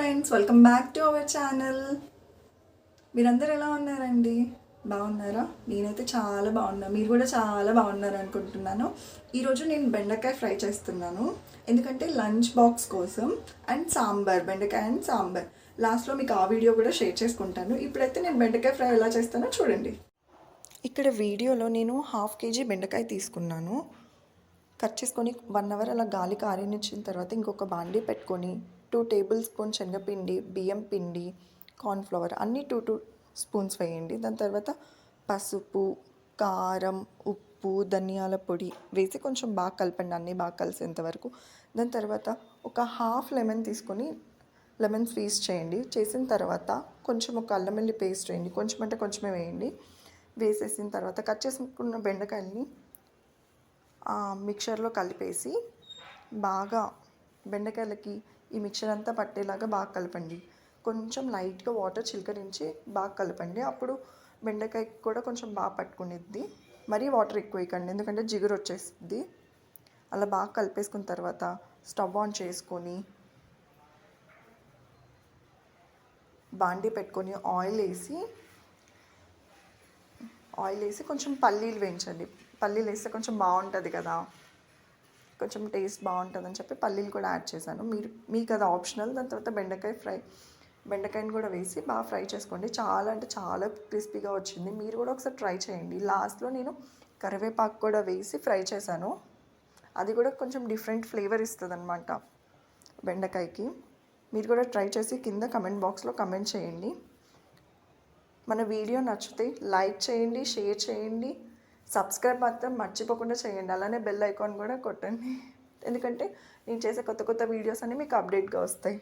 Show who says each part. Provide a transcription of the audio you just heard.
Speaker 1: Friends, welcome back to our channel. మీరందరూ ఎలా ఉన్నారండి? బాగున్నారా? నేనైతే చాలా బాగున్నా. మీరు కూడా చాలా బాగున్నారు అనుకుంటున్నాను. ఈరోజు నేను బెండకాయ ఫ్రై చేస్తున్నాను, ఎందుకంటే లంచ్ బాక్స్ కోసం. అండ్ సాంబార్, బెండకాయ అండ్ సాంబార్ లాస్ట్లో మీకు ఆ వీడియో కూడా షేర్ చేసుకుంటాను. ఇప్పుడైతే నేను బెండకాయ ఫ్రై ఎలా చేస్తానో చూడండి. ఇక్కడ వీడియోలో నేను 1/2 kg బెండకాయ తీసుకున్నాను. కట్ చేసుకొని 1 అవర్ అలా గాలికి ఆరనిచ్చిన తర్వాత ఇంకొక బాండీ పెట్టుకొని 2 టేబుల్ స్పూన్ శనగపిండి, బియ్యం పిండి, కార్న్ఫ్లవర్ అన్నీ 2 స్పూన్స్ వేయండి. దాని తర్వాత పసుపు, కారం, ఉప్పు, ధనియాల పొడి వేసి కొంచెం బాగా కలపండి, అన్నీ బాగా కలిసేంత వరకు. దాని తర్వాత ఒక హాఫ్ లెమన్ తీసుకొని లెమన్ స్క్వీజ్ చేయండి. చేసిన తర్వాత కొంచెం ఒక అల్లం వెల్లుల్లి పేస్ట్ వేయండి, కొంచెం అంటే కొంచెమే వేయండి. వేసేసిన తర్వాత కట్ చేసుకున్న బెండకాయల్ని మిక్చర్లో కలిపేసి బాగా బెండకాయలకి ఈ మిక్చర్ అంతా పట్టేలాగా బాగా కలపండి. కొంచెం లైట్గా వాటర్ చిలకరించి బాగా కలపండి. అప్పుడు బెండకాయకి కూడా కొంచెం బాగా పట్టుకునేది. మరీ వాటర్ ఎక్కువ వేయకండి, ఎందుకంటే జిగురు వచ్చేస్తుంది. అలా బాగా కలిపేసుకున్న తర్వాత స్టవ్ ఆన్ చేసుకొని బాండీ పెట్టుకొని ఆయిల్ వేసి కొంచెం పల్లీలు వేయించండి. పల్లీలు వేస్తే కొంచెం బాగుంటుంది కదా, కొంచెం టేస్ట్ బాగుంటుందని చెప్పి పల్లీలు కూడా యాడ్ చేశాను. మీకు అది ఆప్షనల్. దాని తర్వాత బెండకాయని కూడా వేసి బాగా ఫ్రై చేసుకోండి. చాలా అంటే చాలా క్రిస్పీగా వచ్చింది. మీరు కూడా ఒకసారి ట్రై చేయండి. లాస్ట్లో నేను కరివేపాకు కూడా వేసి ఫ్రై చేశాను. అది కూడా కొంచెం డిఫరెంట్ ఫ్లేవర్ ఇస్తుంది అన్నమాట బెండకాయకి. మీరు కూడా ట్రై చేసి కింద కమెంట్ బాక్స్లో కమెంట్ చేయండి. మన వీడియో నచ్చితే లైక్ చేయండి, షేర్ చేయండి, సబ్స్క్రైబ్ మాత్రం మర్చిపోకుండా చేయండి. అలానే బెల్ ఐకాన్ కూడా కొట్టండి, ఎందుకంటే నేను చేసే కొత్త కొత్త వీడియోస్ అన్నీ మీకు అప్డేట్గా వస్తాయి.